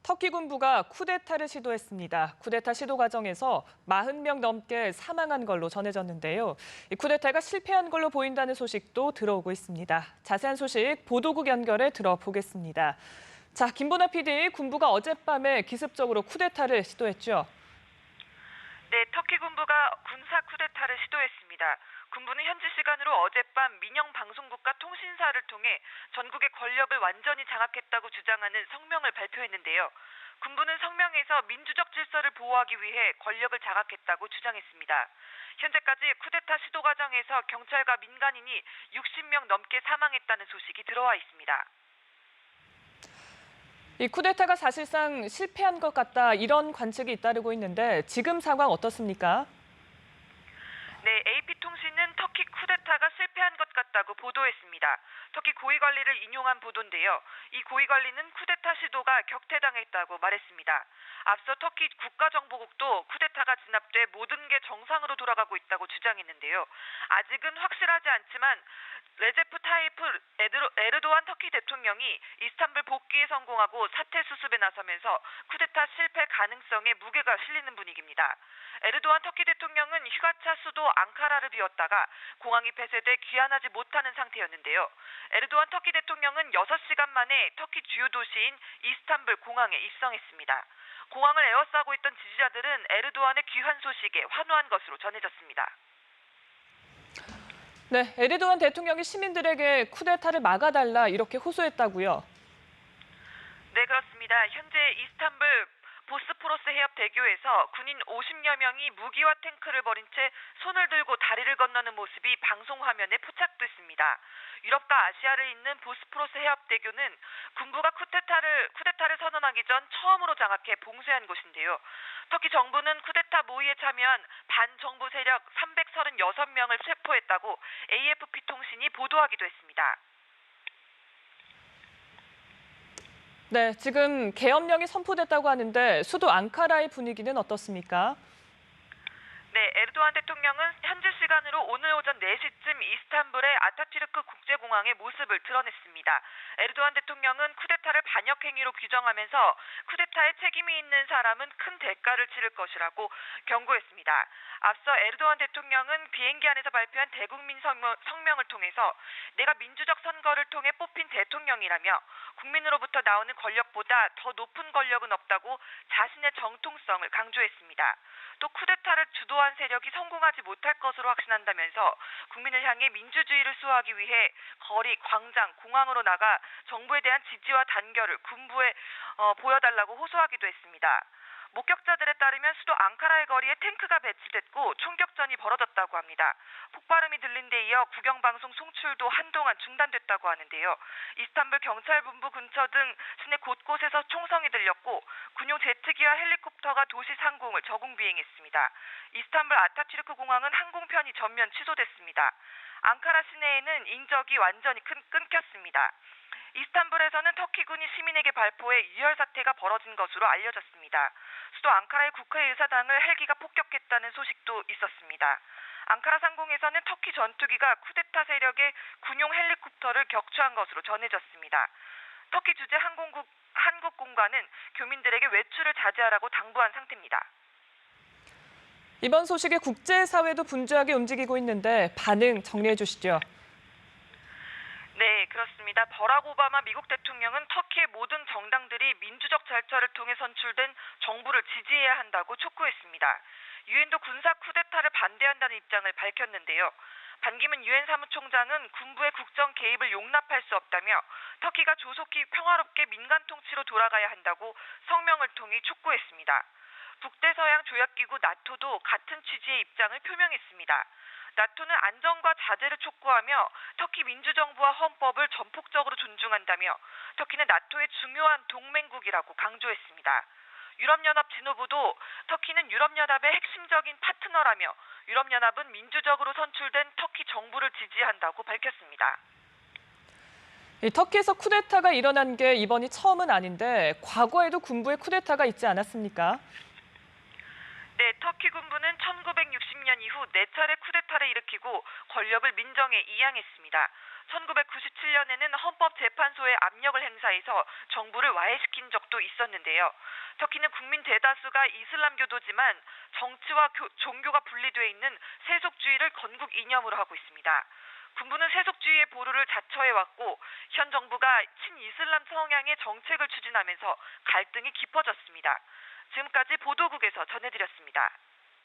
터키 군부가 쿠데타를 시도했습니다. 쿠데타 시도 과정에서 40명 넘게 사망한 걸로 전해졌는데요. 이 쿠데타가 실패한 걸로 보인다는 소식도 들어오고 있습니다. 자세한 소식 보도국 연결해 들어보겠습니다. 자, 김보나 PD, 군부가 어젯밤에 기습적으로 쿠데타를 시도했죠. 네, 터키 군부가 군사 쿠데타를 시도했습니다. 군부는 현지 시간으로 어젯밤 민영 방송국과 통신사를 통해 전국의 권력을 완전히 장악했다고 주장하는 성명을 발표했는데요. 군부는 성명에서 민주적 질서를 보호하기 위해 권력을 장악했다고 주장했습니다. 현재까지 쿠데타 시도 과정에서 경찰과 민간인이 60명 넘게 사망했다는 소식이 들어와 있습니다. 이 쿠데타가 사실상 실패한 것 같다, 이런 관측이 잇따르고 있는데 지금 상황 어떻습니까? 네, AP통신은 터키 쿠데타가 실패한 것 같다고 보도했습니다. 터키 고위관리를 인용한 보도인데요. 이 고위관리는 쿠데타 시도가 격퇴당했다고 말했습니다. 앞서 터키 국가정보국도 쿠데타가 진압돼 모든 게 정상으로 돌아가고 있다고 주장했는데요. 아직은 확실하지 않지만 레제프 타이프 에르도안 터키 대통령이 이스탄불 복귀에 성공하고 사태 수습에 나서면서 쿠데타 실패 가능성에 무게가 실리는 분위기입니다. 에르도안 터키 대통령은 휴가차 수도 앙카라를 비웠다가 공항이 폐쇄돼 귀환하지 못하는 상태였는데요. 에르도안 터키 대통령은 6시간 만에 터키 주요 도시인 이스탄불 공항에 입성했습니다. 공항을 에워싸고 있던 지지자들은 에르도안의 귀환 소식에 환호한 것으로 전해졌습니다. 네, 에르도안 대통령이 시민들에게 쿠데타를 막아달라 이렇게 호소했다고요. 네, 그렇습니다. 현재 이스탄불 보스포러스 해협 대교에서 군인 50여 명이 무기와 탱크를 버린 채 손을 들고 다리를 건너는 모습이 방송 화면에 포착됐습니다. 유럽과 아시아를 잇는 보스포러스 해협 대교는 군부가 쿠데타를 선언하기 전 처음으로 장악해 봉쇄한 곳인데요. 터키 정부는 쿠데타 모의에 참여한 반정부 세력 336명을 체포했다고 AFP 통신이 보도하기도 했습니다. 네, 지금 계엄령이 선포됐다고 하는데 수도 앙카라의 분위기는 어떻습니까? 네, 에르도안 대통령은 현지 시간으로 오늘 오전 4시쯤 이스탄불의 아타튀르크 국제공항의 모습을 드러냈습니다. 에르도안 대통령은 쿠데타를 반역 행위로 규정하면서 쿠데타에 책임이 있는 사람은 큰 대가를 치를 것이라고 경고했습니다. 앞서 에르도안 대통령은 비행기 안에서 발표한 대국민 성명을 통해서 내가 민주적 선거를 통해 뽑힌 대통령이라며 국민으로부터 나오는 권력보다 더 높은 권력은 없다고 자신의 정통성을 강조했습니다. 또 쿠데타를 주도한 세력이 성공하지 못할 것으로 확신한다면서 국민을 향해 민주주의를 수호하기 위해 거리, 광장, 공항으로 나가 정부에 대한 지지와 단결을 군부에 보여달라고 호소하기도 했습니다. 목격자들에 따르면 수도 앙카라의 거리에 탱크가 배치됐고 총격전이 벌어졌다고 합니다. 폭발음이 들린 데 이어 국영방송 송출도 한동안 중단됐다고 하는데요. 이스탄불 경찰본부 근처 등 시내 곳곳에서 총성이 들렸고 군용 제트기와 헬리콥터가 도시 상공을 저공 비행했습니다. 이스탄불 아타튀르크 공항은 항공편이 전면 취소됐습니다. 앙카라 시내에는 인적이 완전히 끊겼습니다. 이스탄불에서는 터키군이 시민에게 발포해 유혈 사태가 벌어진 것으로 알려졌습니다. 수도 앙카라의 국회의사당을 헬기가 폭격했다는 소식도 있었습니다. 앙카라 상공에서는 터키 전투기가 쿠데타 세력의 군용 헬리콥터를 격추한 것으로 전해졌습니다. 터키 주재 한국공관은 교민들에게 외출을 자제하라고 당부한 상태입니다. 이번 소식에 국제사회도 분주하게 움직이고 있는데 반응 정리해 주시죠. 네, 그렇습니다. 버락 오바마 미국 대통령은 터키의 모든 정당들이 민주적 절차를 통해 선출된 정부를 지지해야 한다고 촉구했습니다. 유엔도 군사 쿠데타를 반대한다는 입장을 밝혔는데요. 반기문 유엔 사무총장은 군부의 국정 개입을 용납할 수 없다며 터키가 조속히 평화롭게 민간 통치로 돌아가야 한다고 성명을 통해 촉구했습니다. 북대서양 조약기구 나토도 같은 취지의 입장을 표명했습니다. 나토는 안정과 자제를 촉구하며 터키 민주정부와 헌법을 전폭적으로 존중한다며 터키는 나토의 중요한 동맹국이라고 강조했습니다. 유럽연합 진후부도 터키는 유럽연합의 핵심적인 파트너라며 유럽연합은 민주적으로 선출된 터키 정부를 지지한다고 밝혔습니다. 터키에서 쿠데타가 일어난 게 이번이 처음은 아닌데 과거에도 군부의 쿠데타가 있지 않았습니까? 네, 터키 군부는 1960년 이후 4차례 쿠데타를 일으키고 권력을 민정에 이양했습니다. 1997년에는 헌법재판소에 압력을 행사해서 정부를 와해시킨 적도 있었는데요. 터키는 국민 대다수가 이슬람교도지만 정치와 종교가 분리되어 있는 세속주의를 건국 이념으로 하고 있습니다. 군부는 세속주의의 보루를 자처해왔고 현 정부가 친이슬람 성향의 정책을 추진하면서 갈등이 깊어졌습니다. 지금까지 보도국에서 전해드렸습니다.